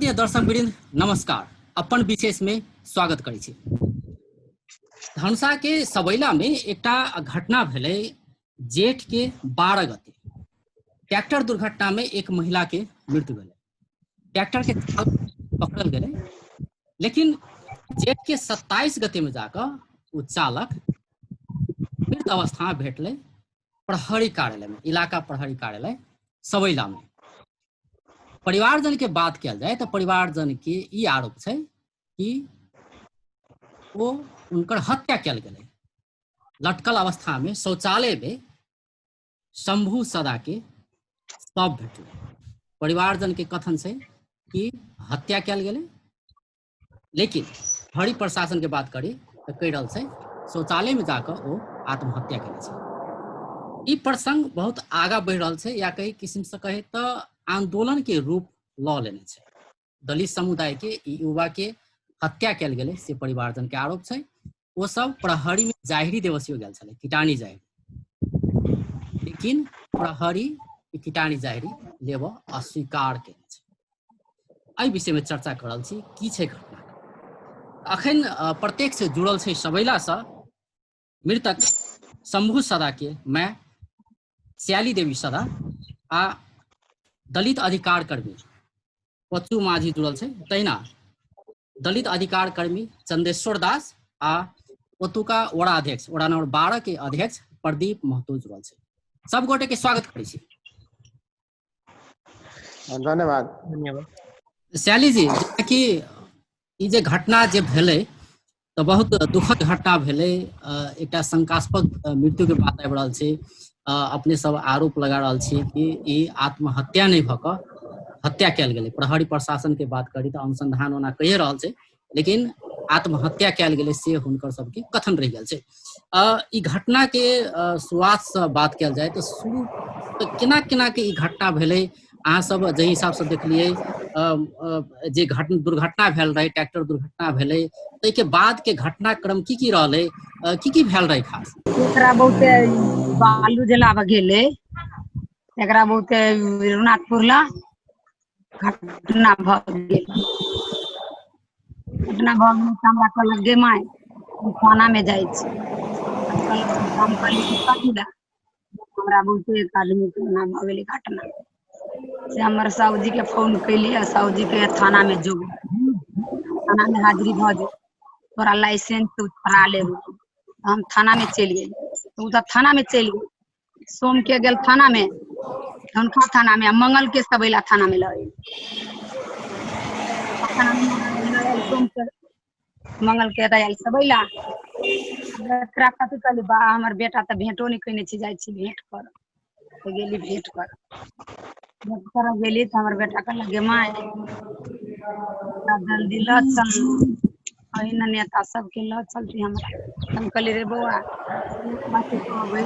आदरणीय दर्शकवृन्द नमस्कार। अपन विशेष में स्वागत करै छी। धनुषा के सबैला में एकटा घटना भेलै। जेठ के 12 गते ट्रैक्टर दुर्घटना में एक महिला के मृत्यु भेलै। ट्रैक्टर के चालक पकड़ल गेलै, लेकिन जेठ के 27 गते में जाकर वो चालक मृत अवस्था में भेटलै प्रहरी कार्यालय में, इलाका प्रहरी कार्यालय सबैला में। परिवारजन के बात किया जाए तो परिवारजन के ई आरोप है कि वो उनकर हत्या कल गए। लटकल अवस्था में शौचालय में शंभू सदा के शव भेटल। परिवारजन के कथन से कि हत्या कल गए, लेकिन हरि प्रशासन के बात करी तो कह रहा है शौचालय में जाकर वो आत्महत्या करे। ई प्रसंग बहुत आगा बढ़ रहा है, या कई किस्म से कहे तो आंदोलन के रूप ल लेने छे। दलित समुदाय के युवा के हत्या कल गए से परिवारजन के आरोप है। वो सब प्रहरी में जाहिरी देवसियो गेल छले, कीटानी जाहिरी, लेकिन प्रहरी कीटानी जाहिरी लेब अस्वीकार केने छे। एहि विषय में चर्चा करल छी की छे घटना। अखन प्रत्यक्ष जुड़ल छे सबैला से मृतक शंभू सदा के मैं श्याली देवी सदा आ दलित अधिकार कर्मी पच्चू माझी जुड़ल छे। तहिना दलित अधिकार कर्मी चंदेश्वर दास आ ओतुका वड़ा अध्यक्ष, वड़ा नंबर 12 के अध्यक्ष प्रदीप महतो जुड़ल छे। सब गोटे के स्वागत करै छी। धन्यवाद। श्याली जी, कि ई जे घटना जे भेलै तो बहुत दुखद घटना भेलै। एकटा शंकास्पद मृत्यु के बात आबि रहल छै। अपने सब आरोप लगा रहल छी कि ई आत्महत्या नहीं भ क हत्या कल गए। प्रहरी प्रशासन के बात करी तो अनुसंधान ओना कहिए रहल छै, लेकिन आत्महत्या कल गए से हुनकर सबके कथन रह गल छै। ई घटना के शुरुआत से बात कल जाए तो शुरू केना केना के ई घटना भेलै। अहाँ सब जे हिसाब से देखलिए जे दुर्घटना भेल रहे, ट्रैक्टर दुर्घटना भेलै, तै के बाद के घटनाक्रम की रहलै, की भेल रहे खास? एकरा बहुते बालू जलाब गेले, एकरा बहुते रघुनाथपुर ला घटना भ गेल। घटना भ गेल त हमरा कहलक गे माय थाना में जाय छी। हम कहली कि कथी ला? हमरा बहुते एक आदमी के नाम भ गेलै घटना से हमर साहूजी के फोन कैली, साहूजी के थाना में जो, थाना में हाजिरी भ जो, तोरा लाइसेंस करा लेबू। हम थाना में चल गए, तो उधर थाना में चल गए। सोम के गेल थाना में, धनखा थाना में, मंगल के सबैला थाना में लगे। सोम के मंगल के आयल सबैला। एकरा कथी कहली, बा हमर बेटा तो भेंटो नहीं कइने छी, जाय छी भेंट कर। तो गेली भेंट कर, भेंट कर गेली तो हमर बेटा कहलक गे माय जल्दी ल चल, अहिना नेता सबके ल चलती हमरा। हम कहली रे बउआ बात कहबै,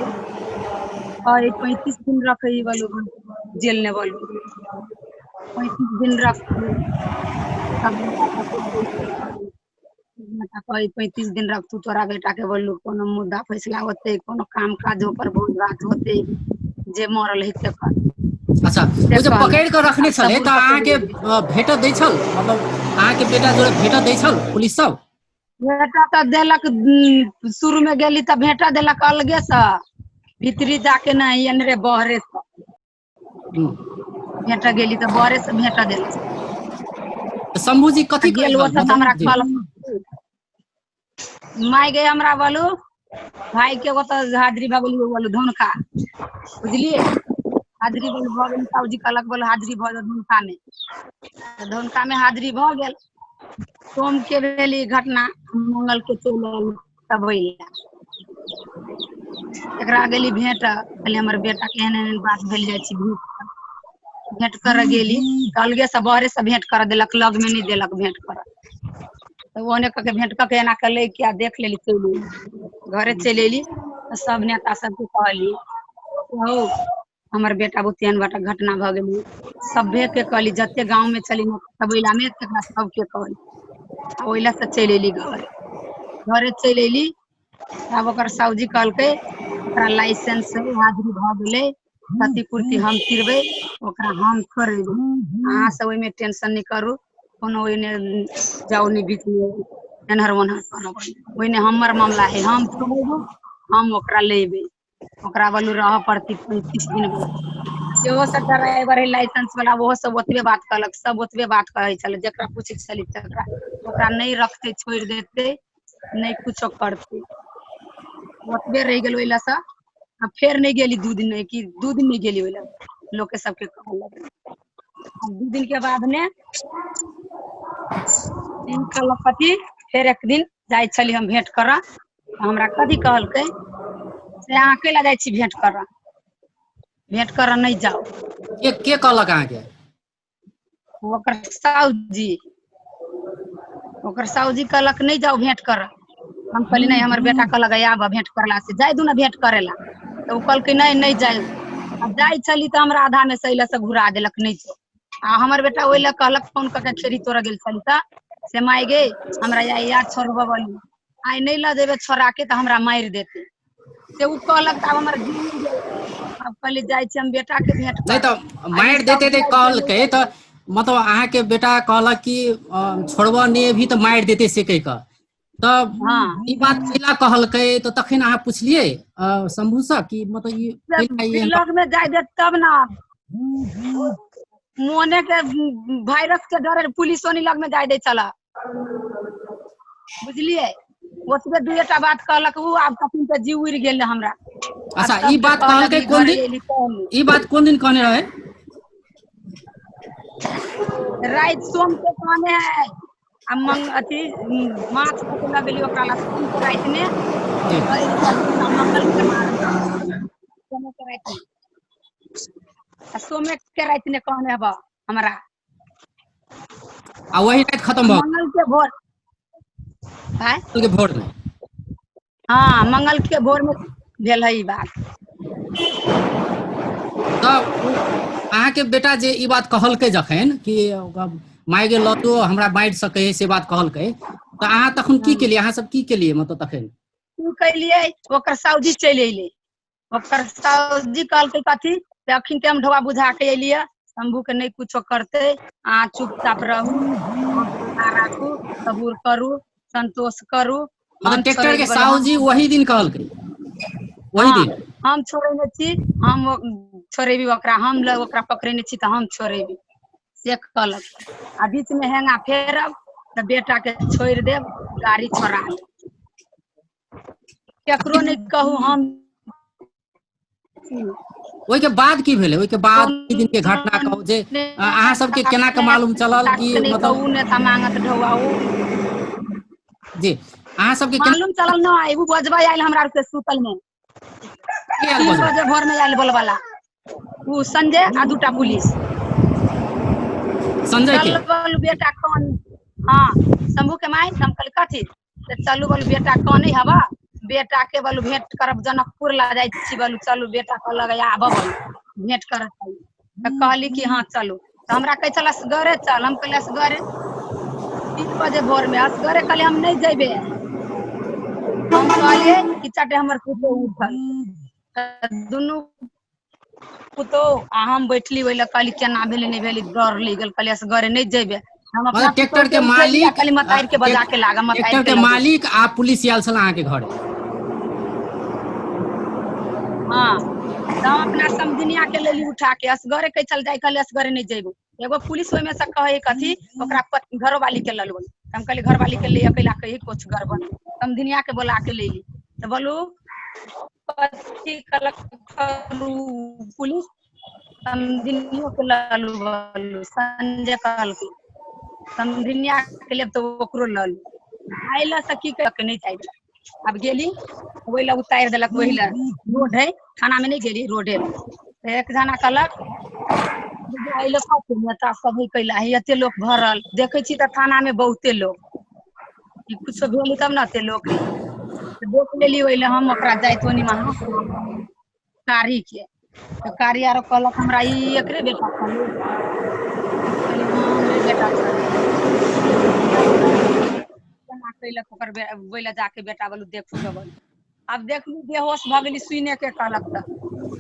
और 35 दिन रखे बोलो जेल ने बोलो, 35 दिन रख तब 35 दिन रख तू, तोरा बेटा के बोलू कोनो मुद्दा फैसला होते, कोनो काम काज पर भोज भात होते, जे मरल है ते कर। अच्छा, वो जब पकड़ कर रखने छले तो अहाँ के भेट दै छल, मतलब अहाँ के बेटा जोड़े भेट दै छल पुलिस सब? भेटा तो देलक, शुरू में गेली तो भेटा देलक अलगे से, भीतरी जाके नहीं एनरे बहरे से भेटा गेली तो बहरे से भेटा देलक। शंभू जी कथी गेल वो सब हमरा कहलक माय गे हमरा बोलू भाई के तो हाजिरी भ गेली बोलू धनखा, बुझलिए हाजिरी बोल भ गेल। साहूजी कहलक बोल हाजिरी भ जा धनखा में, धनखा में हाजिरी भ गेल। सोम के भेली घटना, मंगल के चल आयल सबैला। एकरा गेली भेंट, कहली हमर बेटा के एहन बात भेल जाय छी, भेंट कर गेली तो अलगे से बहरे से भेंट कर देलक, लग में नहीं देलक भेंट कर। तो ओने के भेंट के एना के ले क्या देख लेली, चल घरे चल एली। सब नेता सबके कहली हो हमर बेटा बुतेन बेटा घटना भ गेली, सभे के कहली, जते गांव में चली सबैला में सबके कहली। ओइला से चल एली घरे चल एली। तब ओकर साहूजी कहलकै ओकरा लाइसेंस हाजिरी भ गेलै, क्षतिपूर्ति हम तिरबै, ओकरा हम करेबै, अहाँ सब ओइमे टेंशन नहीं करू, कोनो ओइने जाओ नहीं बीच में एनहर ओनहर करब ओइने हमर मामला है हम छोड़ेबो हम ओकरा लेबे ओकरा बोलू रह पड़ती 35 दिन सेहो सब ड्राइवर है लाइसेंस वाला वो सब ओतबे बात कहलक सब ओतबे बात कहै छले जेकरा पूछे छली तकरा ओकरा नहीं रखते छोड़ देते नहीं कुछो करते ओतबे रह गेल ओइला से आ फिर नहीं गेली 2 दिन की 2 दिन नहीं गेली ओइला लोग के सबके कहलक 2 दिन के बाद ने इन कहलक कथी फिर एक दिन जाय छली हम भेंट कर हमरा कथी कहलकै से अहाँ अकेला जाय छी भेंट कर नहीं जाओ के कहलक अहाँ के ओकर साउजी कहलक नहीं जाओ भेंट कर हम कहली नहीं हमर बेटा कहलक आब भेंट करला से जाय दू ना भेंट करेला तो कहलकै नहीं जाय अब जाय छली तो हमरा आधा में सैला से घुरा देलक नहीं जाओ आ हमर बेटा ओइला कहलक फोन करके खेरी तोड़ गेल छली त से माय गे हमरा याद छोड़बा बोली आई नहीं ला देबे छोड़ा के तो हमरा मार देते से उ कहलक अब हमर अब कहली जाय छी हम बेटा के भेंट नहीं तो मार देते थे कहलकै तो मतलब अहाँ के बेटा कहलक कि छोड़बा नहीं भी तो मार देते से कह के तब ई बात पहला कहलकै तो तखन अहाँ पूछलिए शंभू से कि मतलब ये लग में जाय दे तब ना मोने के वायरस के डर पुलिसो नहीं लग में जाय दे चला बुझलिए ओतबे दुएटा बात कहलक उ आब कखन पे जीव उड़ गेल हमरा अच्छा ई बात कहलकै कोन दिन ई बात कोन दिन कहने रहे रात सोम के कहने है हम अथी माछ पकड़ गेली ओकरा ला सोम के रात में मंगल के मार सोम के रात में सोमे के रात में कहने हबा हमरा आ वही रात खत्म भ मंगल के भोर है के भोर में हाँ मंगल के भोर में भेल है ई बात तब अहाँ के बेटा जे ई बात कहलकै जखन कि माय गे लतो हमरा मार सकै से बात कहलकै तो अहाँ तखन की केलिए अहाँ सब की केलिए मतलब तखन की कइलिए ओकर साउजी चलि अइले ओकर साउजी कहलकै कथी अखिन के हम ढोआ बुझा के अइलिए शंभू के नहीं कुछो करते आ चुपचाप रहू राखू सबूर करू संतोष करू मतलब ट्रैक्टर के साउजी वही दिन कहलकै वही दिन हम छोड़ेने छी हम छोड़ेबी ओकरा हम ओकरा पकड़ेने छी तो हम छोड़ेबी से कहलक आ बीच में हेंगा फेरब तो बेटा के छोड़ देब गाड़ी छोड़ा केकरो नहीं कहू हम ओइ के बाद की भेलै ओइ के बाद दिन के घटना कहू जे अहाँ सबके केना के मालूम चलल कि मतलब उ नेता मांगत ढौआऊ जी अहाँ सबके मालूम चलल न आई उ बजबा आइल हमरा के सुतल में 3 बजे भोर में आइल बोलवाला उ संजय आ दूटा पुलिस संजय के बोल बेटा कौन हां शंभू के माई हम कल कथी से चलू बोल बेटा कौन है हवा बेटा के बोलू भेंट करब जनकपुर ला जाय छी बोलू चलू बेटा को लगे आब बोल भेंट करत त कहली कि हां चलू तो हमरा कह चल असगरे चल हम कहले असगरे 3 बजे भोर में असगरे कहले हम नहीं जेबे हम कहले कि चटे हमर पुतो उठल दुनु पुतो आ हम बैठली ओइला कहली केना भेले नहीं भेले डर लग गेल कहले असगरे नहीं जेबे हम अपना ट्रैक्टर के मालिक खाली मताइर के बजा के लागा मताइर ट्रैक्टर के मालिक आ पुलिस आयल छल अहाँ के घरे हां तो अपना समझनिया के लेली उठा के असगरे कह चल जाय कहले असगरे नहीं जेबो एगो पुलिस ओइ में से कहे कथी ओकरा घरो वाली के ललबो हम कहले घर वाली के ले अकेला कही कुछ गड़बड़ समझनिया के बोला के लेली तो बोलू कथी कलक पुलिस समझनियो के ललू बोलू संजय कहलकै समझनिया के लिए तो ओकरो ललू आइला से की के नहीं चाहिए अब गेली ओइला उतार देलक ओइला रोड है थाना में नहीं गेली रोडे एक जना कहलक आइला कथी नेता सब कैला है एते लोग भरल देखे छी त थाना में बहुते लोग ई कुछ भेली तब न ते लोग देख लेली ओइला हम ओकरा जाइत होनी मानो कारी के तो कारी आरो कहलक हमरा ई एकरे बेटा कहले हमरे बेटा कैलक ओकर बोला जाके बेटा बोलू देखू तो बोल अब देखली बेहोश भ गेली सुने के कहलक त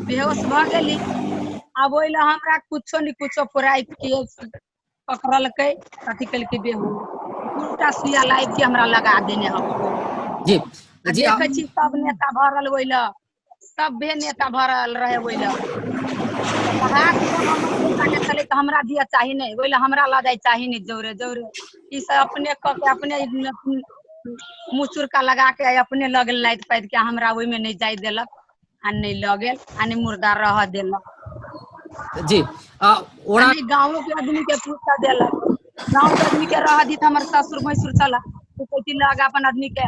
बेहोश भ गेली अब ओइला हमरा कुछो नहीं कुछो पुराई के पकड़ल के कथी कल के बेहोश उल्टा सुइया लाइव के हमरा लगा देने हम जी जी देखे छी सब नेता भरल ओइला सभे नेता भरल रहे ओइला हाथ जब हमर बेटा के चले तो हमरा दिया चाही नहीं ओइला हमरा ला जाए चाही नहीं जोरे जोरे ई सब अपने क के अपने मुचुर का लगा के अपने लगल लाइट पैद के हमरा ओइ में नहीं जाय देलक आ नहीं लगेल आ नहीं मुर्दा रह देलक जी ओड़ा गाँव के आदमी के पूछा देलक गाँव के आदमी के रह दी हमर ससुर भैंसुर चला तो कहती लग अपन आदमी के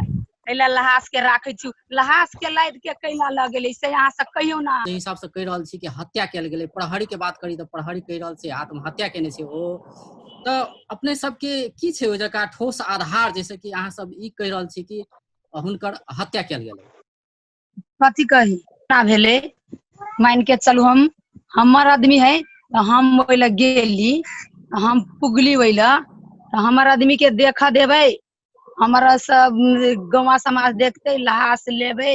एला लहास के राखे छु लहास के लाद के कैला लगेले से यहाँ से कहियो ना के हिसाब से कह रहल छी कि हत्या कैल गेलै प्रहरी के बात करी तो प्रहरी कह रहल छै आत्महत्या केने छै ओ तो अपने सबके की छै ओ जका ठोस आधार जैसे कि अहाँ सब ई कह रहल छी कि हुनकर हत्या कैल गेलै कथी कही ना भेले मान के चलू हमर आदमी है तो हम ओइला गेली हम पुगली ओइला तो हमर आदमी के देखा देबै हमारा सब गौवा समाज देखते लहास लेबे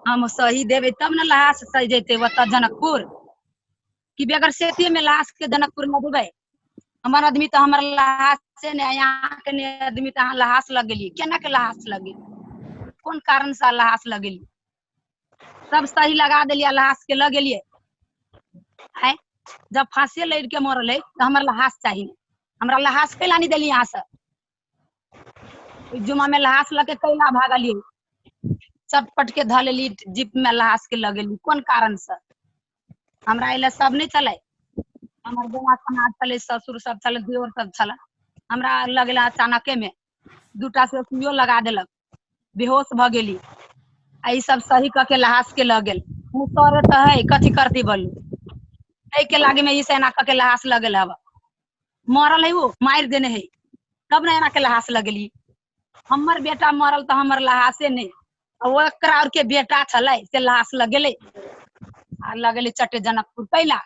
हम सही देवे तब न लहास सही जेते वत जनकपुर कि बेगर सेती में लहास के जनकपुर न देबै हमार आदमी तो हमार लहास से ने यहाँ के ने आदमी तो लहास लगेली केना के लहास लगे कौन कारण से लहास लगेली सब सही लगा देलिए लहास के लगेलिए है जब फांसी लड़ के मरल है तो हमार लहास चाहिए हमरा लहास कैला नहीं देली यहाँ से जुमा में लहास लगे कैला भागलिए चटपट के ध लेली जीप में लहास के लगेली कौन कारण से हमरा इला सब नहीं चले हमर गौवा समाज चले ससुर सब चले देवर सब चले हमरा लगेला अचानक में दूटा से सुइयो लगा देलक बेहोश भ गेली आई सब सही क के लहास के लगेल मुसरे तो है कथी करती बोलू ए के लागे में ई सेना क के लहास लगेल हवा मरल है वो मार देने है तब ना एना के लहास लगेली हमर बेटा मरल तो हमर लहासे नहीं ओकरा और के बेटा छले से लहास लगेले आ लगेले चटे जनकपुर कैला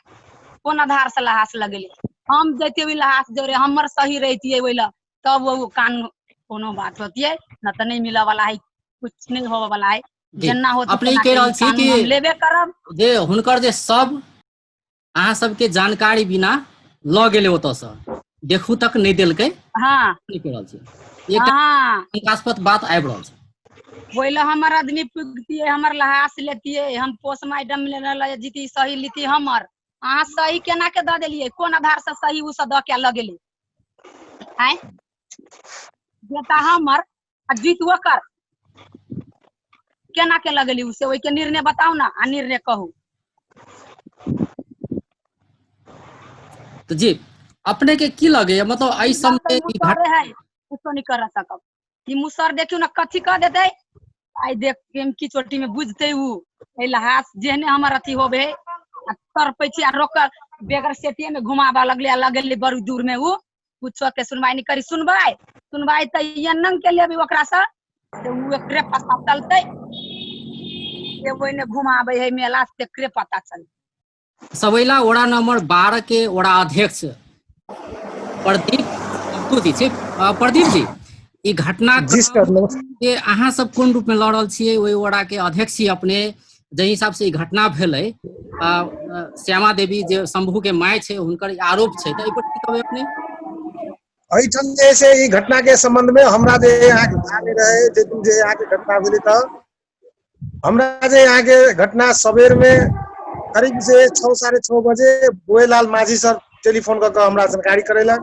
कौन आधार से लहास लगेले हम जैते हुई लहास जोरे हमर सही रहती ओइला तब वो कान कोनो बात होती है न तो नहीं मिला वाला है कुछ नहीं होवे वाला है जेना होत अपने कह रहल छी कि हम लेबे करब जे हुनकर जे सब अहाँ सबके जानकारी बिना ल गेले ओतऽ से देखू तक नहीं देलकै हाँ कह रहल छी शंकास्पद बात आबि रहल छै बोले हमर आदमी पुगतिए हमर लहास लेतिए हम पोस्टमार्टम ले जीती सही लीती हमर अहाँ सही केना के द देलिए कौन आधार से सही उ सब द के लगेली हैं बेटा हमर आ जीतबो कर केना के लगेली उसे ओइ के निर्णय बताओ ना आ निर्णय कहू तो जी अपने के की लगे मतलब आई समय है कुछ नहीं कर सकब ई मुसर देखियो ना कथी कह देते आई देख के की चोटी में बुझते उ ए लहास जेहने हमर अथी होबे आ तरपै छी आ रोक बेगर सेटिए में घुमाबा लगले बड़ी दूर में उ कुछ के सुनवाई नहीं करी सुनवाई त यनंग के लेबे ओकरा से उ एकरे पता चलते ये ओइने घुमाबे है मेला से एकरे पता चल सबैला वड़ा नंबर 12 के वड़ा अध्यक्ष प्रदीप जी ई घटना के अहाँ सब कोन रूप में लड़ल छियै ओइ वड़ा के अध्यक्ष छी अपने जे हिसाब से ई घटना भेलै श्यामा देवी जे शंभू के माय छै हुनकर आरोप छै त एहि पर की कहबै अपने एहिठाम जे छै ई घटना के संबंध में हमरा जे यहाँ के रहे जे दिन जे यहाँ के घटना भेलै त हमरा जे यहाँ के घटना सवेर में करीब से 6 साढ़े 6 बजे बोएलाल माझी सर टेलीफोन करके हमरा जानकारी करेला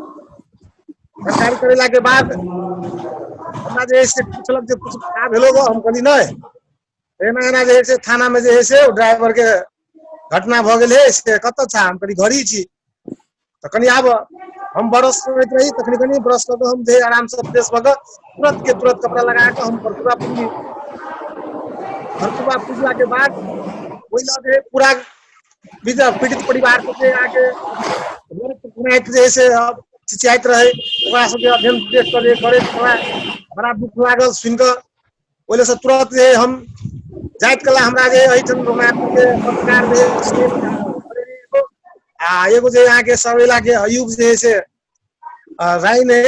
के बाद हमरा जे से पूछलक जे कुछ का भेलो गो हम कहली नहीं एना जे से थाना में जे से ड्राइवर के घटना भ गेल है से कत छ हम कहली घरी छी त कनी आब हम बरस करैत रही तखनी कनी ब्रश करके हम जे आराम से फ्रेश भ के तुरंत कपड़ा लगा के हम भरपुरा पूजला के बाद ओइला जे पूरा पीड़ित परिवार के आके जैसे चिचियात रहे ओकरा सबके अध्ययन देख करे बड़ा दुख लागल सुन के ओइले से तुरंत जे हम जाइत कला हमरा जे एहिठन के पत्रकार जे आ एगो जे यहाँ के सवेला के अयूब जे से राय ने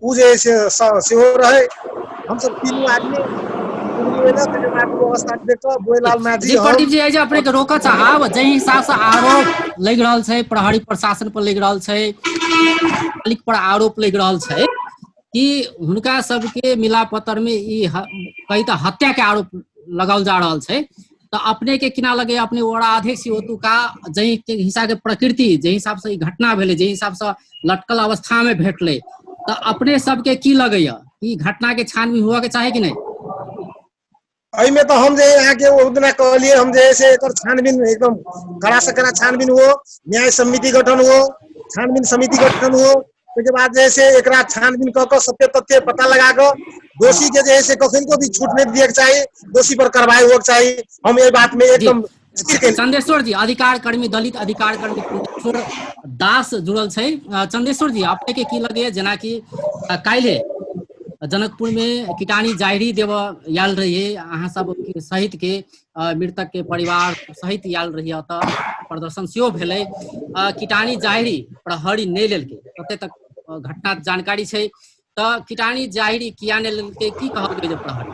उ जे से सेहो रहे हम सब तीनों आदमी व्यवस्था देख बोएलाल माझी प्रदीप जी जे अपने के रोक चाहब जे हिसाब से आरोप लग रहल छै प्रहरी प्रशासन पर लग रहल छै मालिक पर आरोप लग रहा है कि हुनका सबके मिला पत्र में कई तो हत्या के आरोप लगाल जा रहा है। तो अपने के किना लगे अपने वड़ा अध्यक्ष ओतुका जही के हिसाब के प्रकृति जे हिसाब से घटना भेले जे हिसाब से लटकल अवस्था में भेटले तो अपने सबके की लगे ई घटना के छानबीन हुआ के चाहे कि नहीं? में तो हम जे यहाँ के वो दिन कहलिए हम जैसे छानबीन एकदम कड़ा से कड़ा छानबीन हो, न्याय समिति गठन हो, छानबीन समिति गठन हो, उसके बाद जैसे एक छानबीन कर सत्य तथ्य पता लगा कर दोषी के जैसे कखन को भी छूट नहीं दिए चाहिए, दोषी पर कार्रवाई हो चाहिए। हम ये बात में एकदम चंदेश्वर जी अधिकार कर्मी दलित अधिकार कर्मी चंदेश्वर दास जुड़ल छै। चंदेश्वर जी अपने के की लगे जना कि काल्हि जनकपुर में कीटानी जाहिरी देव आयल रहिए अहाँ सब सहित के मृतक के परिवार सहित आयल रहिए तो प्रदर्शन सेहो भेलै। कीटानी जाहिरी प्रहरी नहीं लेलकै कते तक घटना जानकारी छै तो कीटानी जाहिरी किया नहीं लेलकै की कहल गेल प्रहरी?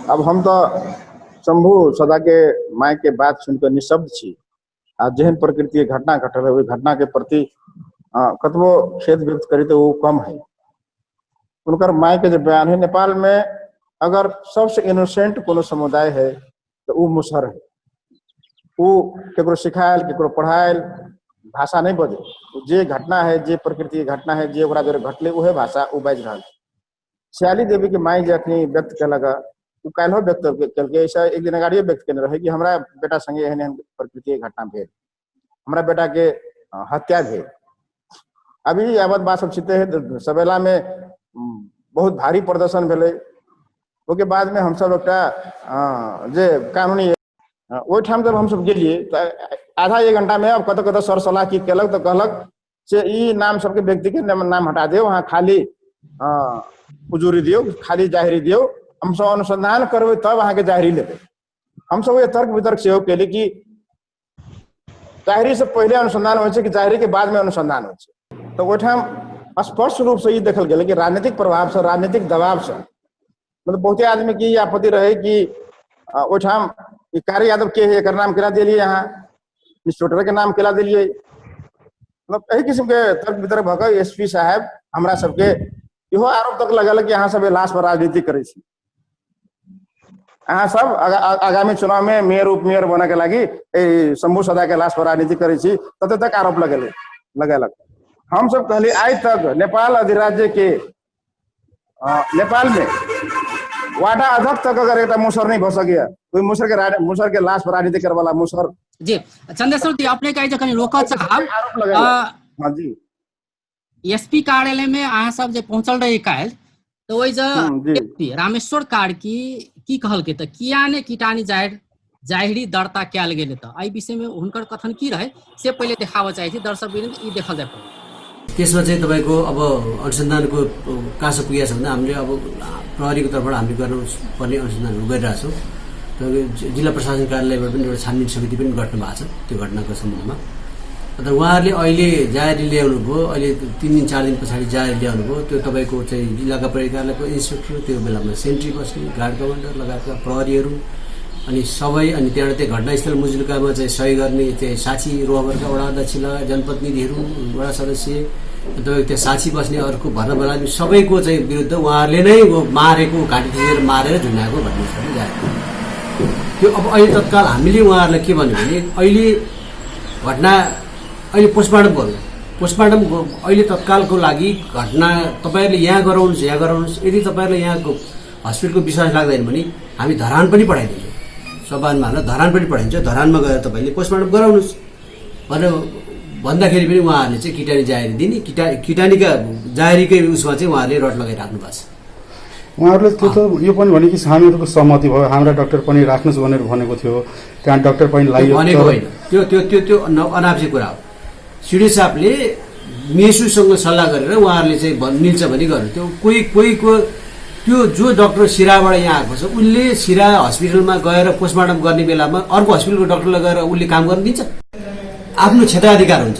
अब हम तो शंभू सदा के माय के बात सुनकर निशब्द छी। आ जेहन प्रकृति घटना घटल है, घटना के प्रति कतबो खेद व्यक्त करी तो वो कम है। उनकर माय के जो बयान है, नेपाल में अगर सबसे इनोसेंट कोनो समुदाय है तो वो मुसहर है। वो केकरो सिखायल केकरो पढ़ायल भाषा नहीं बजे, जे घटना है जे प्रकृति के घटना है जे ओकरा जोरे घटले उहे भाषा वो बाजि रहल। श्याली देवी के माय जे अखनी व्यक्त कलक वो काल्हि व्यक्त कलकै, ऐसा एक दिन अगाड़िए व्यक्त केने रहे कि हमरा बेटा संगे एहन एहन प्रकृति के घटना भेल, हमरा बेटा के हत्या भेल। अभी यावत बात सब छिते है सबेला में बहुत भारी प्रदर्शन भेलै। ओके बाद में हम सब एकटा जे कानूनी ओहि ठाम जब हम सब गेलिए तो आधा एक घंटा में अब कत कत सर सलाह की केलक तो कहलक से ई नाम सबके व्यक्ति के नाम हटा दियो, वहाँ खाली उजूरी दियो, खाली जाहिरी दियो, हम सब अनुसंधान करबे तब वहाँ के जाहिरी लेबे। हम सब ये तर्क वितर्क सेहो केली कि जाहिरी से पहले अनुसंधान हो कि जाहिरी के बाद में अनुसंधान हो। तो ओहिठाम स्पष्ट रूप से ये देखल गया कि राजनीतिक प्रभाव से राजनीतिक दबाव से मतलब बहुते आदमी की आपत्ति रहे कि ओहिठाम कार्य यादव के एक नाम केला दिलिए, यहाँ इंस्पेक्टर के नाम केला दिलिए। मतलब यही किस्म के तर्क वितर्क भऽ एसपी साहब हमरा सबके इहो आरोप तक लगल कि यहाँ सब लाश पर राजनीति करे छी। अहाँ सब आगामी चुनाव में मेयर उप मेयर बने के लगी शंभू सदा के लाश पर राजनीति करे छी तते तक आरोप लगेलक। हम सब कहली आज तक नेपाल अधिराज्य के नेपाल में वार्डा अध्यक्ष तक अगर एक मुसहर नहीं भऽ सकैया, कोई मुसहर के लाश पर राजनीति करे वाला मुसहर जी। चंदेश्वर जी अपने कहे जखन रोकऽ चाहब हाँ जी एसपी कार्यालय में अहाँ सब जे पहुंचल रही काल्हि तो ओहि जे रामेश्वर कार्की की कहलकै त किया ने कीटानी जाहिरी दर्ता कयल गेल त एहि विषय में हुनकर कथन की रहे से पहिले देखाबऽ चाहै छी दर्शक वृन्द, ई देखल जाय। त्यसमा चाहिँ तपाईको अब अनुसन्धानको कहाँसम्म पुगेको छ भन्दा हामीले अब प्रहरीको तर्फबाट हामीले गर्नुपर्ने अनुसन्धानहरू गरिरहेछौँ। तपाईँको जिल्ला प्रशासन कार्यालयबाट पनि एउटा छानबिन समिति पनि गठन भएको छ त्यो घटनाको सम्बन्धमा। अन्त उहाँहरूले अहिले जाहेरी ल्याउनु भयो, अहिले 3 दिन 4 दिन पछाडि जाहेरी ल्याउनु भयो। त्यो तपाईँको चाहिँ जिल्लाका प्रहरी कार्यालयको इन्सपेक्टर, त्यो बेलामा सेन्ट्री बस्ने गार्ड कमान्डर लगायतका प्रहरीहरू अनि सबै, अनि त्यहाँबाट त्यो घटनास्थल मुजुल्कामा चाहिँ सही गर्ने त्यो साक्षी रोहबरका वडा अध्यक्ष लगायत जनप्रतिनिधिहरू, वडा सदस्य, तपाईँको त्यो साक्षी बस्ने अर्को भर्ना बलामी सबैको चाहिँ विरुद्ध उहाँहरूले नै मारेको घाँटी थिचेर मारेर झुन्डाएको घटना छ जाहेर। त्यो अब अहिले तत्काल हामीले उहाँहरूलाई के भन्यो भने अहिले घटना अहिले पोस्टमार्टम गर्नु, पोस्टमार्टम अहिले तत्कालको लागि घटना तपाईँहरूले यहाँ गराउनुहोस्। यदि तपाईँहरूलाई यहाँको हस्पिटलको विश्वास लाग्दैन भने हामी धरान पनि पठाइदिन्छौँ, सबानमा हालेर धरान पनि पठाइन्छ, धरानमा गएर तपाईँले पोस्टमार्टम गराउनुहोस् भनेर भन्दाखेरि पनि उहाँहरूले चाहिँ कीटानी जाहेरी दिने, कीटानीका जाहेरीकै उसमा चाहिँ उहाँहरूले रड लगाइराख्नु भएको छ। उहाँहरूले त्यो त यो पनि भने कि हामीहरूको सहमति भयो, हाम्रा डाक्टर पनि राख्नुहोस् भनेर भनेको थियो, त्यहाँ डाक्टर पनि लाग्यो भनेको होइन। त्यो अनावश्यक कुरा हो। सिडी साहबले मेसुसँग सल्लाह गरेर उहाँहरूले चाहिँ मिल्छ भने गर्नु। त्यो कोहीको त्यो जो डाक्टर सिराबाट यहाँ आएको छ उसले सिरा हस्पिटलमा गएर पोस्टमार्टम गर्ने बेलामा अर्को हस्पिटलको डाक्टरलाई गएर उसले काम गर्न दिन्छ? आफ्नो क्षेत्राधिकार हुन्छ,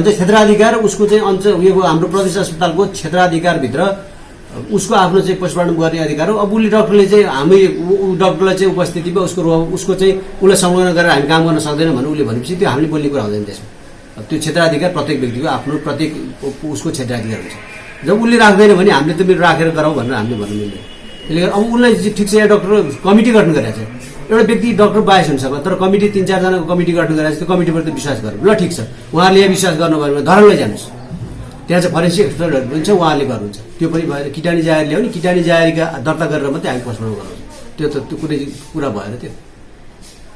क्षेत्राधिकार उसको चाहिँ उयो हाम्रो प्रदेश अस्पतालको क्षेत्राधिकारभित्र उसको आफ्नो चाहिँ पोस्टमार्टम गर्ने अधिकार हो। अब उसले डाक्टरले चाहिँ हामी डाक्टरलाई चाहिँ उपस्थितिमा उसको चाहिँ उसलाई संलग्न गरेर हामी काम गर्न सक्दैनौँ भने उसले भनेपछि त्यो हामीले बोल्ने कुरा हुँदैन त्यसमा। त्यो क्षेत्राधिकार प्रत्येक व्यक्तिको आफ्नो प्रत्येक उसको क्षेत्राधिकार हुन्छ। जब उसले राख्दैन भने हामीले त मेरो राखेर गराउँ भनेर हामीले भन्नु मिल्दैन। त्यसले गर्दा अब उसलाई ठिक छ यहाँ डक्टर कमिटी गठन गरेको छ, एउटा व्यक्ति डक्टर बाहेक हुन सक्छ, तर कमिटी 3-4 जनाको कमिटी गठन गरेर त्यो कमिटीप्रति विश्वास गर्नु ल ठिक छ। उहाँहरूले यहाँ विश्वास गर्नुभयो भने धरानलाई जानुहोस्, त्यहाँ चाहिँ फरेन्सिक एक्सपर्टहरू पनि छ, उहाँहरूले गर्नुहुन्छ। त्यो पनि भएर किटानी जाहेर ल्याउने, किटानी जाहेरीका दर्ता गरेर मात्रै हामी पोस्टमार्टम गराउँछौँ। त्यो त त्यो कुनै कुरा भएन त्यो,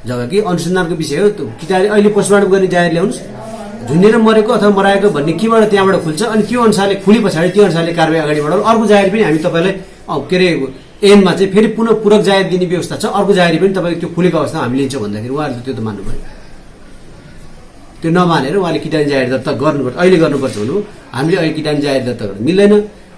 जबकि अनुसन्धानको विषय हो। किटानी अहिले पोस्टमार्टम गर्ने जाहेर ल्याउनुहोस्, झुन्डेर मरेको अथवा मराएको भन्ने केबाट त्यहाँबाट खुल्छ, अनि त्यो अनुसारले खुले पछाडि त्यो अनुसारले कारवाही अगाडि बढाउनु। अर्को जाहेर पनि हामी तपाईँलाई के अरे एनमा चाहिँ फेरि पुनः पूरक जाहेर दिने व्यवस्था छ, अर्को जाहेरी पनि तपाईँको त्यो खुलेको अवस्थामा हामी लिन्छौँ भन्दाखेरि उहाँहरूले त्यो त मान्नु पऱ्यो। त्यो नमानेर उहाँले किटानी जाहेर दर्ता गर्नुपर्छ, अहिले गर्नुपर्छ भन्नु। हामीले अहिले किटानी जाहेर दर्ता गर्नु मिल्दैन,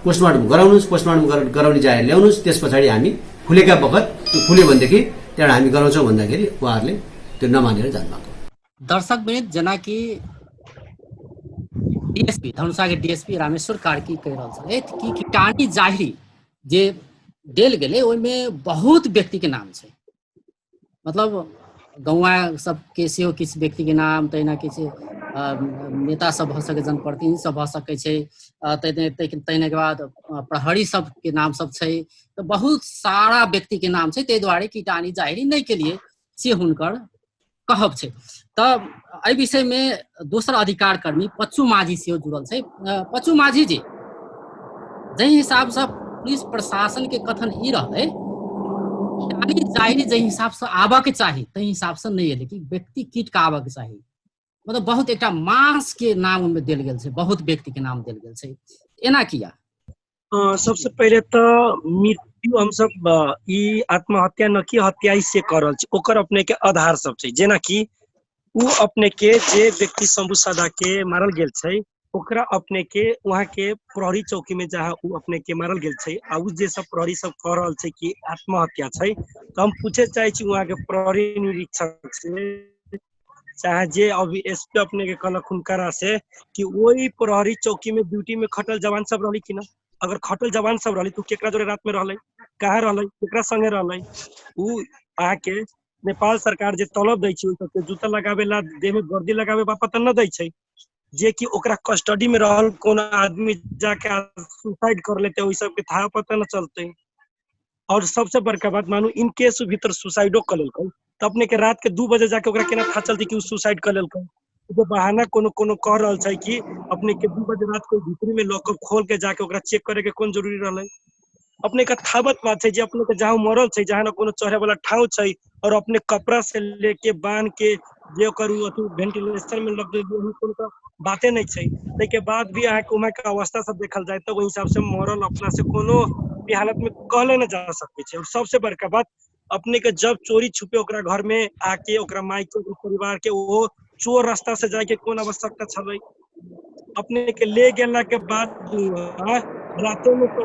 पोस्टमार्टम गराउनुहोस्, पोस्टमार्टम गराउने जाहेर ल्याउनुहोस्, त्यस पछाडि हामी खुलेका बखत त्यो खुल्यो भनेदेखि त्यहाँबाट हामी गराउँछौँ भन्दाखेरि उहाँहरूले त्यो नमानेर जानुभएको। दर्शक मित्र जना कि डीएसपी धनुषा के डीएसपी रामेश्वर कार्की कह रहा है कि किटानी जाहिरी जे देल गेले ओहिमे बहुत व्यक्ति के नाम है, मतलब गौवा सब के से हो किस व्यक्ति के नाम तैना किसी नेता सब भ सके, जनप्रतिनिधि सब भ सके तैने के बाद प्रहरी सब के नाम सब छै, तो बहुत सारा व्यक्ति के नाम छै। ताहि दुआरे किटानी जाहिरी नहीं के लिए से हुनकर कहब छै। तब एहि विषय में दोसर अधिकार कर्मी पच्चू माझी से जुड़ल छै। पच्चू माझी जी, जै हिसाब से पुलिस प्रशासन के कथन ई रहले किटानी जाहिरी जै हिसाब से आबा के चाहिए तै हिसाब से नहीं है कि व्यक्ति कीट का आबा के चाहिए, मतलब बहुत एक मास के नाम में देल गेल छै, बहुत व्यक्ति के नाम देल गेल छै। एना किया सबसे पहले तो मृत्यु हम सब ई आत्महत्या न की हत्या से करल छै, ओकर अपने के आधार सब छै। जेना कि उ अपने के जे व्यक्ति शंभू सादा के मारल गेल छै, ओकरा अपने के वहाँ के प्रहरी चौकी में जहाँ उ अपने के मारल गेल छै, आ उ जे सब प्रहरी सब कह रहल छै कि आत्महत्या छै, तो हम पूछे चाहे छी वहाँ के प्रहरी निरीक्षक से चाहे जे अभी एसपी अपने के कहलक हुनकरा से कि वही प्रहरी चौकी में ड्यूटी में खटल जवान सब रहली कि ना। अगर खटल जवान सब रहली तो केकरा जोरे रात में रहले, कहाँ रहले, केकरा संगे रहले। उ आके नेपाल सरकार जे तलब दै छै ओइ सबके जूता लगावे ला, देह में वर्दी लगावे बा पता न दै छै, जे कि ओकरा कस्टडी में रहल कोन आदमी जाके सुसाइड कर लेते ओइ सबके था पता न चलते। और सबसे बड़का बात मानू इन केस भीतर सुसाइडो कर लेलकै तो अपने के रात के 2 बजे जाके ओकरा केना था चलती कि उ सुसाइड कर लेलकै। जो बहाना कोनो कोनो कह रहल छै कि अपने के 2 बजे रात को भीतरी में लॉकअप खोल के जाके ओकरा चेक करे के कौन जरूरी रहलै। अपने का थाबत बात है जे अपने के जहाँ मरल छै, जहाँ न कोनो चढ़े वाला ठाव छै, और अपने कपड़ा से लेके बांध के जे करू अथु वेंटिलेशन में लग देबे कोनो बातें नहीं छै। तै के बाद भी अहाँ के उमा के अवस्था सब देखल जाए तो ओहि हिसाब से मरल अपना से कोनो भी हालत में कहले न जा सकै छै। और सबसे बड़का बात अपने के जब चोरी छुपे ओकरा घर में आके ओकरा माई के परिवार के वो चोर रास्ता से जाके कौन आवश्यकता छलै। अपने के ले गेला के बाद रातों में उठा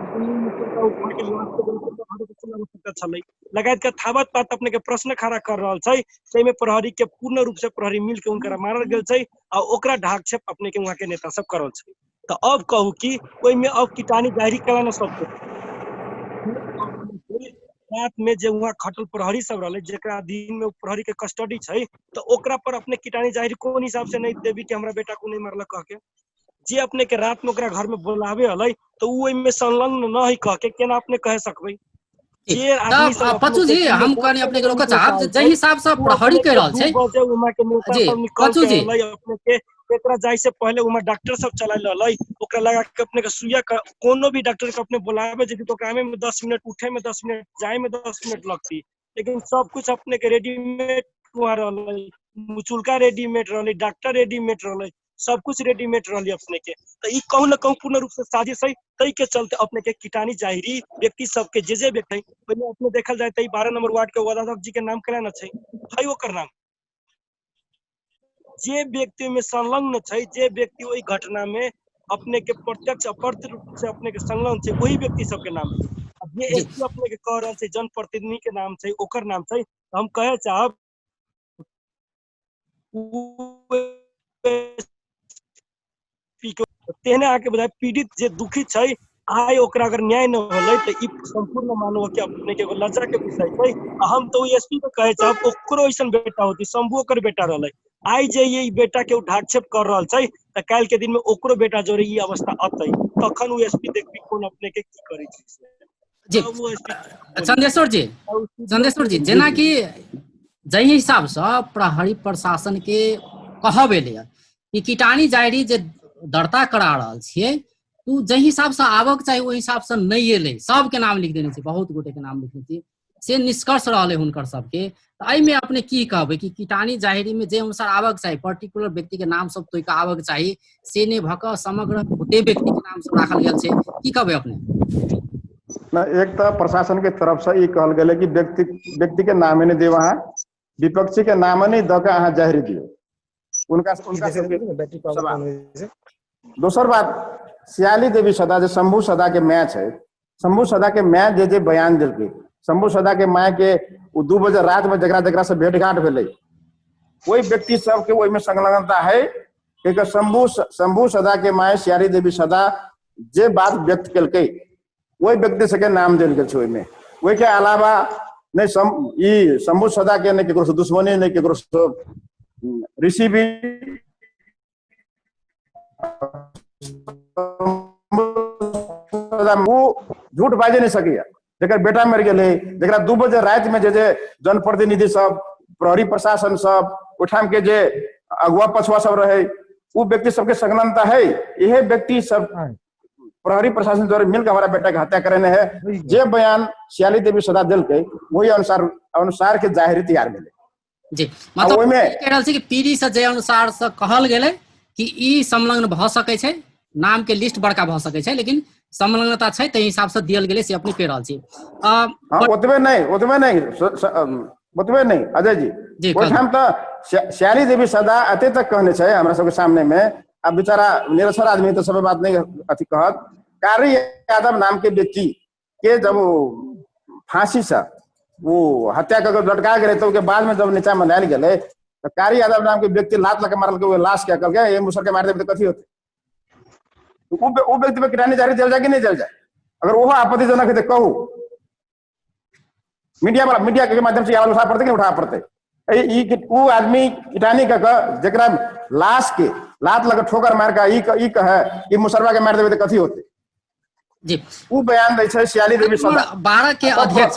के लाश के आवश्यकता छलै। लगायत के थाबत बात अपने के प्रश्न खड़ा कर रहल छै, तै में प्रहरी के पूर्ण रूप से प्रहरी मिल के उनकरा मारल गेल छै आ ओकरा ढाकछेप अपने के वहां के नेता सब करल छै। तो अब कहू कि ओइ में अब किटानी जाहिरी कला न सब रात में जे वहाँ खटल प्रहरी सब रहले जेकरा दिन में प्रहरी के कस्टडी छै, तो ओकरा पर अपने किटानी जाहिरी कोन हिसाब से नहीं देबी कि हमरा बेटा को नहीं मारल कह के। जे अपने के रात में ओकरा घर में बुलावे हलै तो ओइ में संलग्न न है कह के केना अपने कह सकबै। जे आदमी सब पच्चू जी हम कहनी अपने के रोक चाहब जे हिसाब से प्रहरी कह रहल छै जी पच्चू जी अपने के एकरा जाय से पहले उमा डॉक्टर सब चलाइल रहलै, ओकरा लगा के अपने के सुइया कोनो भी डॉक्टर के अपने बुलावे जे तो काम में 10 मिनट, उठे में 10 मिनट, जाए में 10 मिनट लगती, लेकिन सब कुछ अपने के रेडीमेड वहां रहलै, मुचुलका रेडीमेड रहलै, डॉक्टर रेडीमेड रहलै, सब कुछ रेडीमेड रहली अपने के। तो ई कहूं न कहूं पूर्ण रूप से साजिश है। तै के चलते अपने के किटानी जाहिरी व्यक्ति सब के जे व्यक्ति पहले अपने देखल जाए तै 12 नंबर वार्ड के वदाध्यक्ष जी के नाम केना न छै, है ओकर नाम। जे व्यक्ति में संलग्न छै, जे व्यक्ति ओई घटना में अपने के प्रत्यक्ष अप्रत्यक्ष रूप से अपने के संलग्न छै, वही व्यक्ति सब के नाम छै। अब जे एसपी अपने के कह रहल छै जनप्रतिनिधि के नाम छै, ओकर नाम छै। हम कहे चाहब तेहने आके बताए पीड़ित जे दुखी छै आय ओकरा अगर न्याय न होलै तो ई संपूर्ण मानव के अपने के लज्जा के विषय छै। हम तो एसपी के कहे चाहब ओकरो ऐसन बेटा होती, शंभू ओकर बेटा रहलै, आई जे ये बेटा के ढाकछेप कर रहल छै त काल के दिन में ओकरो बेटा जोरे ई अवस्था अतै तखन उ एसपी देखबी कोन अपने के की करै छै जी चंदेश्वर जी जेना कि जहि हिसाब से प्रहरी प्रशासन के कहब एलै कि कीटानी जायरी जे दर्ता करा रहल छियै तू जहि हिसाब से आबक चाही ओहि हिसाब से नहीं एलै, सबके नाम लिख देने छै, बहुत गोटे के नाम लिखने छै, से निष्कर्ष रहले हुनकर सबके। में अपने की कहबै कि कीटानी जाहिरी में जे अनुसार आबक चाहिए पर्टिकुलर व्यक्ति के नाम सब तो आबक चाहिए से नहीं भक समग्र गोटे व्यक्ति के नाम सब राखल गेल छै, की कहबै अपने? ना एक तो प्रशासन के तरफ से ये कहल गेल कि व्यक्ति के नाम नहीं दे, वहाँ विपक्षी के नाम नहीं द के अहाँ जाहिरी दियो उनका दोसर बात सियाली देवी सदा जो शंभू सदा के मैच है, शंभू सदा के मैच जे बयान दिल्के शंभू सदा के माय के 2 बजे रात में जकरा से भेंट घाट भेलै वही व्यक्ति सबके ओहि में संलग्नता है कि शंभू सदा के माय सियाली देवी सदा जे बात व्यक्त केलकै वही व्यक्ति सबके नाम देल गेल छै। ओहि में ओहि के अलावा नहीं शंभू सदा के नहीं केकरो से दुश्मनी नहीं केकरो से ऋषि भी झूठ बाजे नहीं सकिया जकर बेटा मर गए जरा 2 बजे रात में जे जनप्रतिनिधि सब प्रहरी प्रशासन सब उठाम के जे अगुआ पछुआ सब रहे वो व्यक्ति सबके संलग्नता है। यह व्यक्ति सब प्रहरी प्रशासन द्वारा मिलकर हमारा बेटा के हत्या करने है जे बयान सियाली देवी सदा दिल्के वही अनुसार के जाहिरी तैयार मिले जी, मतलब कह रहल छी कि पीढ़ी से जे अनुसार से कहल गेलै कि ई संलग्न भ सकै छै, नाम के लिस्ट बड़का भ सकै छै लेकिन संलग्नता छै ते हिसाब से दियल गेलै से अपने कह रहल छी। ओतबे नहीं अजय जी ओठाम तो सियाली देवी सदा अते तक कहने छै हमरा सबके सामने में। अब बेचारा निरक्षर आदमी तो सब बात नहीं अथी कहत। कारी यादव नाम के व्यक्ति के जब फांसी से वो हत्या कर लटका गए तो उसके बाद में जब नीचा में लायल गए तो कारी यादव नाम के व्यक्ति लात लगा मारल के लाश क्या कर गए ये मुसर के मार देवे तो कथी होते वो व्यक्ति पे कीटानी जारी जल जाए कि नहीं जल जाए? अगर वो आपत्तिजनक है तो कहू मीडिया के माध्यम से उठा पड़ते कि उठा पड़ते वो आदमी कीटानी जरा लाश के लात लगा ठोकर मार का कहे कि मुसरवा के मार देवे तो कथी होते जी वो बयान दै छै सियाली देवी सदा 12 के अध्यक्ष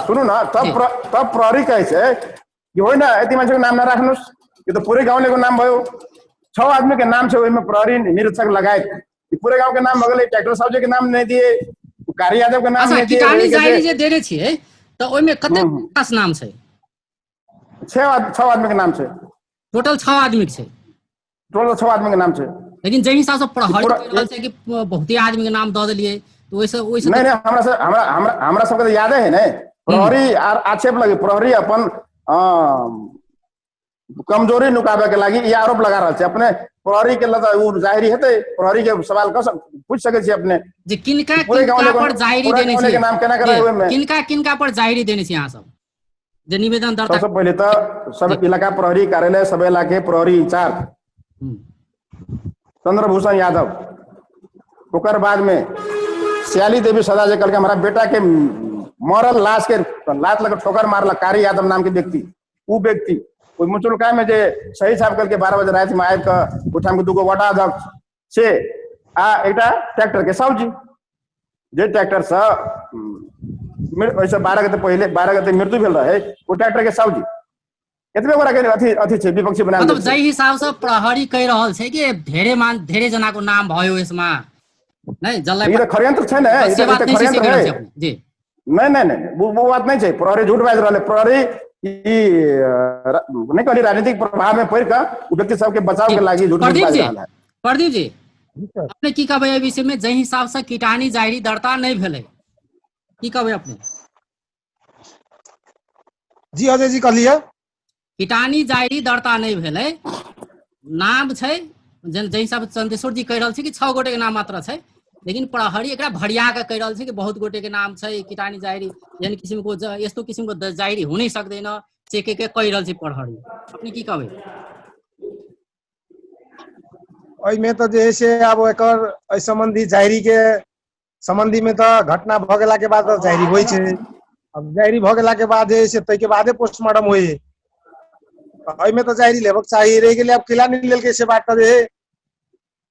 सुनू ना तब प्रहरी कहे छै कि होइ ना एती मान्छे के नाम ना राख्नुस् ये तो पूरे गाउँले को नाम भयो 6 आदमी के नाम छै ओइमे प्रहरी निरीक्षक लगायत पूरे गांव के नाम भगले ट्रैक्टर साहब के नाम नहीं दिए कारी यादव के नाम नहीं दिए कीटानी जारी जे देने छियै त ओइमे कते खास नाम छै? 6 आदमी के नाम छै टोटल 6 आदमी के छै टोटल 6 आदमी के नाम छै लेकिन जहि हिसाब से प्रहरी कह रहल छै कि बहुते आदमी के नाम द देलिए तो ओइसे नहीं हमरा सबके तो याद है ने प्रहरी आक्षेप लगे प्रहरी अपन कमजोरी नुकाबे के लागि ये आरोप लगा रहल छै अपने प्रहरी के लता उ जाहिरी हेतै प्रहरी के सवाल पूछ सकै छी अपने जे किनका पर जाहिरी देने छी के नाम केना करे ओइ में किनका पर जाहिरी देने छी अहाँ सब जे निवेदन दर्ता? सबसे पहले तो सब इलाका प्रहरी कार्यालय सब इलाके प्रहरी इंचार्ज चंद्रभूषण यादव ओकर बाद में सियाली देवी सदा जे कल के हमारा बेटा के मरल लाश के लात लगा ठोकर मारल कारी यादव नाम के व्यक्ति वो व्यक्ति कोई मुचुलका में जे सही साहब कल के 12 बजे रात में आबि के उठाम के 2 वटा अध्यक्ष से एकटा ट्रैक्टर के साउजी जे ट्रैक्टर से वैसे 12 गते पहले 12 गते मृत्यु भेल रहे वो ट्रैक्टर के साउजी एतबे बड़ा के अथी छै विपक्षी बना मतलब जै हिसाब से प्रहरी कह रहल छै कि ढेरे जना को नाम भयो इसमा नहीं जल्लाई ये खरियंत्र छै ने ये तो खरियंत्र है जी नहीं वो बात नहीं छै प्रहरी झूठ बाज रहले प्रहरी नहीं कहली राजनीतिक प्रभाव में पड़ के व्यक्ति सबके बचाव के लागि झूठ बाज रहल है। प्रदीप जी अपने की कहबै एहि विषय में जै हिसाब से कीटानी जारी दर्ता नहीं भेलै की कहबै अपने? जी अजय जी कहलिए कीटानी जारी दर्ता नहीं भेलै नाम छै जै हिसाब से चंदेश्वर जी कह रहल छै कि 6 गोटे के नाम मात्र छै लेकिन प्रहरी एकरा भरिया के कह रहल छै कि बहुत गोटे के नाम छै कीटानी जारी यानी किसिम को यस्तो किसिम को जारी हो नहीं सक्दैन से के कह रहल छै प्रहरी अपने की कहबै? ओइ में तो जे से अब एकर संबंधी जाहिरी के संबंधी में तो घटना भ गेला के बाद जाहिरी होई छै। अब जाहिरी भ गेला के बाद जे से तै के बादे पोस्टमार्टम होई एहिमे तो जाहिर लेबक चाहिए रह गेलै, अब किला नहीं लेल के से बात करे।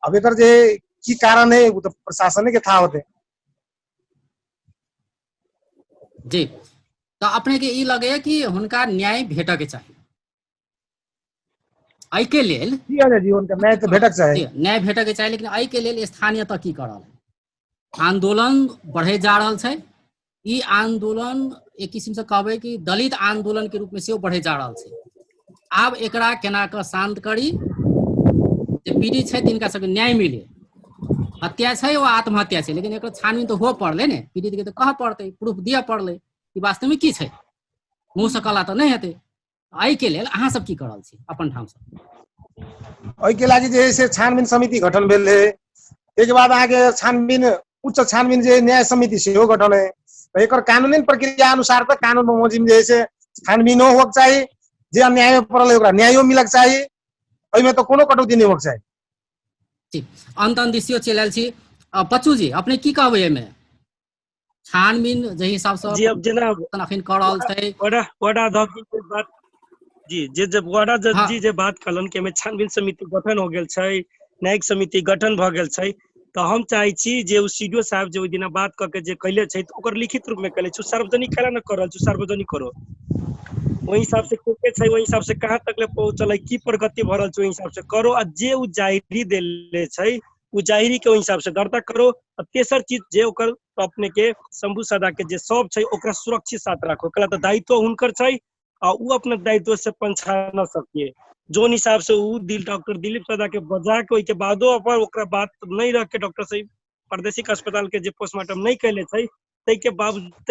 अब एकर जे की कारण है वो तो प्रशासन के था होते। जी, तो अपने के ई लगैया कि हुनका न्याय भेटऽ के चाही। एहि के लेल की है जीवन का न्याय तो भेटक चाहे। जी, न्याय भेटऽ के चाही, लेकिन एहि के लेल स्थानीय तक की कर रहल है? आंदोलन बढ़े जा रहल छै। ई आंदोलन एक किस्म से कहबै कि दलित आंदोलन के रूप में सेहो बढ़े जा रहल छै। आब एकरा केना कऽ शांत करी जे पीड़ित छै तिनका सबके न्याय मिले। हत्या छै वो आत्महत्या छै, लेकिन एकर छानबीन तो हो पड़ले ने, पीड़ित के तो कह पड़ते, प्रूफ दिया पड़ले कि वास्तव में की छै। मुँह से कहला तो नहीं हेतै। एहि के लेल अहाँ सब की कर रहल छी अपन ठाम से? एहि के लागि जे है से छानबीन समिति गठन भेल है। एक बाद आगे छानबीन उच्च छानबीन जे न्याय समिति सेहो गठन है। तो एकर कानूनी प्रक्रिया अनुसार तो कानून मुजिम जे है से छानबीनो होक चाहिए, जे अन्याय में पड़ल है ओकरा न्यायो मिलक चाहिए। एहिमे तो कोनो कटौती नहीं होक चाहिए। ठीक, अंत दिशियो चलि आयल छी। बच्चू जी अपने की कहबै एहिमे? छानबीन जे हिसाब से जी अब जेना अखन कर रहल छै वडा अध्यक्ष जी के बात जी जे जब वडा हाँ। जी जे बात कहलन कि एमे छानबीन समिति गठन हो गेल छै, न्यायिक समिति गठन भ गेल छै, तो हम चाहे छी जे उ सीडीओ साहब जे ओइ दिना बात क के जे कैले छै तो ओकर लिखित रूप में कैले छै। सार्वजनिक कैला न कर रहल छै, सार्वजनिक करो। वही हिसाब से के छै, वही हिसाब से कहाँ तक ले पहुंचल है, की प्रगति भ रहल छै, वही हिसाब से करो। आ जे उ जाहिरी देले छै उ जाहिरी के ओहि हिसाब से दर्ता करो। आ तेसर चीज जे ओकर अपने के शंभू सदा के जे सब छै ओकरा सुरक्षित साथ राखो। कला तो दायित्व हुनकर छै आ उ अपने दायित्व से पंछा न सकिए। जोन हिसाब से उ डॉक्टर दिलीप सदा के बजा के ओइ के बादो अपन ओकरा बात नहीं रख के डॉक्टर से प्रादेशिक अस्पताल के जे पोस्टमार्टम नहीं कैले छै, तै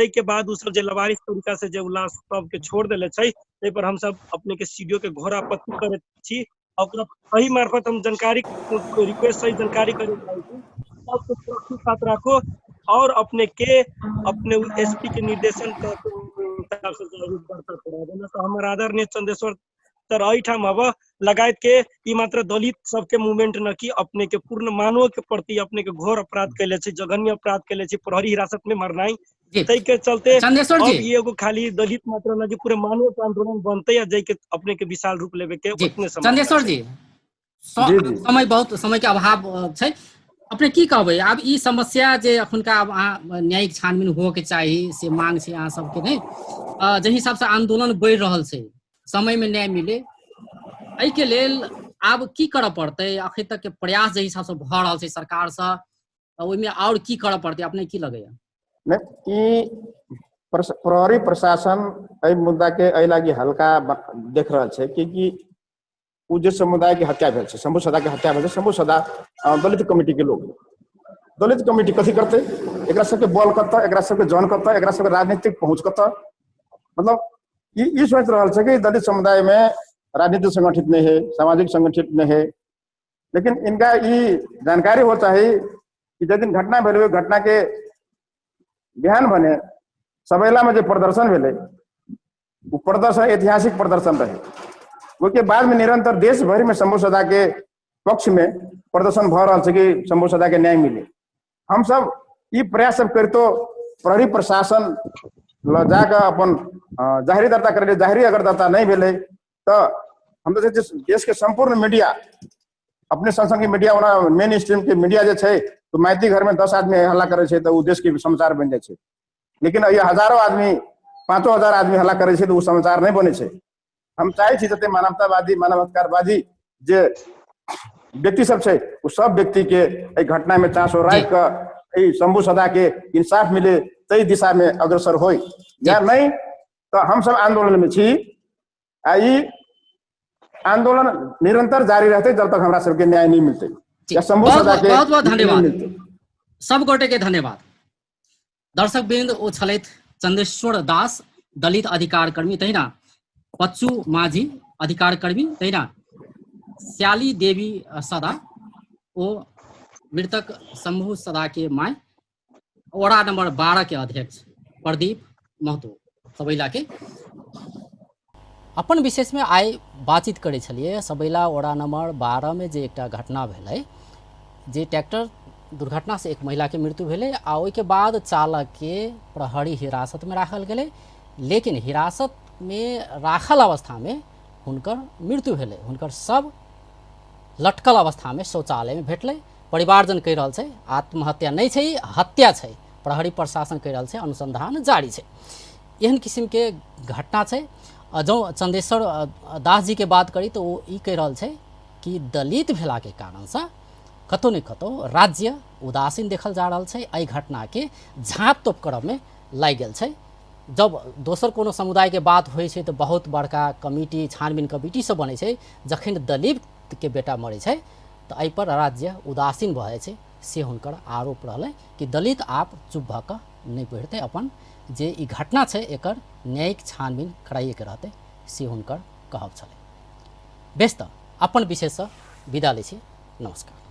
के बाद उ सब जे लवारिस तरीका से जे लाश सब के छोड़ देले छै, तै पर हम सब अपने के सीडीओ के घोर आपत्ति करैत छी। ओकरा सही मार्फत हम जानकारी रिक्वेस्ट सही जानकारी करे चाहे छी। सबके सुरक्षित साथ राखो और अपने के अपने एसपी के निर्देशन के हिसाब से जरूर बर्ता करा देना। तो हमार आदरणीय चंदेश्वर सर एहिठाम अब लगायत के ई मात्र दलित सबके मूवमेंट न की अपने के पूर्ण मानव के प्रति अपने के घोर अपराध कैले छै, जघन्य अपराध कैले छै, प्रहरी हिरासत में मरनाई। जी, तै के चलते चंदेश्वर अब जी ये एगो खाली दलित मात्र न कि पूरे मानव के आंदोलन बनते या जै के अपने के विशाल रूप लेवे के जी, उतने संभावना चंदेश्वर छै। जी जी जी समय बहुत समय के अभाव छै। अपने की कहबै आब ई समस्या जे अखुनका आब अहाँ न्यायिक छानबीन हो के चाही से मांग छै अहाँ सबके नहीं, जे हिसाब से आंदोलन बढ़ि रहल छै, समय में न्याय मिले, एहि के लेल आब की करऽ पड़तै? अखन तक के प्रयास जे हिसाब से भऽ रहल छै सरकार से, ओहिमे और की करऽ पड़तै अपने की लगैया? नहीं ई प्रहरी प्रशासन एहि मुद्दा के एहि लागी हल्का देख रहल छै कि उ जे समुदाय के हत्या भेल छै, शंभू सदा के हत्या भेल छै। शंभू सदा दलित कमिटी के लोग, दलित कमिटी कथी करते? एकरा सबके बल कत, एकरा सबके जन कत, एकरा सबके राजनीतिक पहुंच कत? मतलब ई सोच रहल छै कि दलित समुदाय में राजनीतिक संगठित नहीं है, सामाजिक संगठित नहीं है। लेकिन इनका ये जानकारी हो चाहिए कि जिस दिन घटना भेल हुए घटना के बिहान भने सबैला में जो प्रदर्शन भेले वो प्रदर्शन ऐतिहासिक प्रदर्शन रहे। उसके बाद में निरंतर देश भर में शंभू सदा के पक्ष में प्रदर्शन भ रहल छै कि शंभू सदा के न्याय मिले। हम सब ये प्रयास सब करतो प्रहरी प्रशासन ल जाकर अपन जाहिरी दर्ता करे। जाहिरी अगर दर्ता नहीं भेले तो हम तो देश के संपूर्ण मीडिया अपने संसद मीडिया वाला मेन स्ट्रीम के मीडिया जे छै तो मैथिली घर में 10 आदमी हल्ला करे छै तो उ देश के समाचार बन जाए छै। लेकिन ये हजारों आदमी 5,000 आदमी हल्ला करे छै तो उ समाचार नहीं बने छै। हम चाहे छी जते मानवतावादी मानवाधिकारवादी जे व्यक्ति सब छै उ सब व्यक्ति के एहि घटना में चासो राख के शंभू सदा के इंसाफ मिले तई दिशा में अग्रसर होय या नहीं तो हम सब आंदोलन में छी। आई आंदोलन निरंतर जारी रहते जब तक हमरा सबके न्याय नहीं मिलते या शंभू सदा के बहुत बहुत धन्यवाद मिलते। सब गोटे के धन्यवाद। दर्शक बिंद ओ छलैथ चंदेश्वर दास दलित अधिकार कर्मी, तहिना बच्चू माझी अधिकार कर्मी, तहिना श्याली देवी सदा ओ मृतक शंभू सदा के माय, वड़ा नंबर 12 के अध्यक्ष प्रदीप महतो सबैला के अपन विशेष में आइ बातचीत करे छलिए। सबैला वड़ा नंबर 12 में जे एकटा घटना भेलै, जे ट्रैक्टर दुर्घटना से एक महिला के मृत्यु भेलै आ ओहि के बाद चालक के प्रहरी हिरासत में राखल गेलै। लेकिन हिरासत में राखल अवस्था में हुनकर मृत्यु भेलै, हुनकर सब लटकल अवस्था में शौचालय में भेटलै। परिवारजन कहि रहल छै आत्महत्या नहीं छै, हत्या छै। प्रहरी प्रशासन कहि रहल छै अनुसंधान जारी छै। एहन किस्म के घटना छै। जँ चंदेश्वर दास जी के बात करी तो वो ई कहि रहल छै कि दलित भेला के कारण से कतौ ने कतौ राज्य उदासीन देखल जा रहल छै। एहि घटना के झाँप तोप करब में लागि गेल छै। जब दोसर कोनो समुदाय के बात होइ छै तो बहुत बड़का कमिटी, छानबीन कमिटी सब बनै छै। जखन दलित के बेटा मरै छै तो एहि पर राज्य उदासीन भऽ जाइ छै। से हुनकर आरोप रहलै कि दलित आप चुप भऽ कऽ नहीं पढ़तै, अपन जे ई घटना छै एकर न्यायिक छानबीन कराइएके रहतै, से हुनकर कहब छलै। बेस तऽ अपन विषय से विदा लै छी। नमस्कार।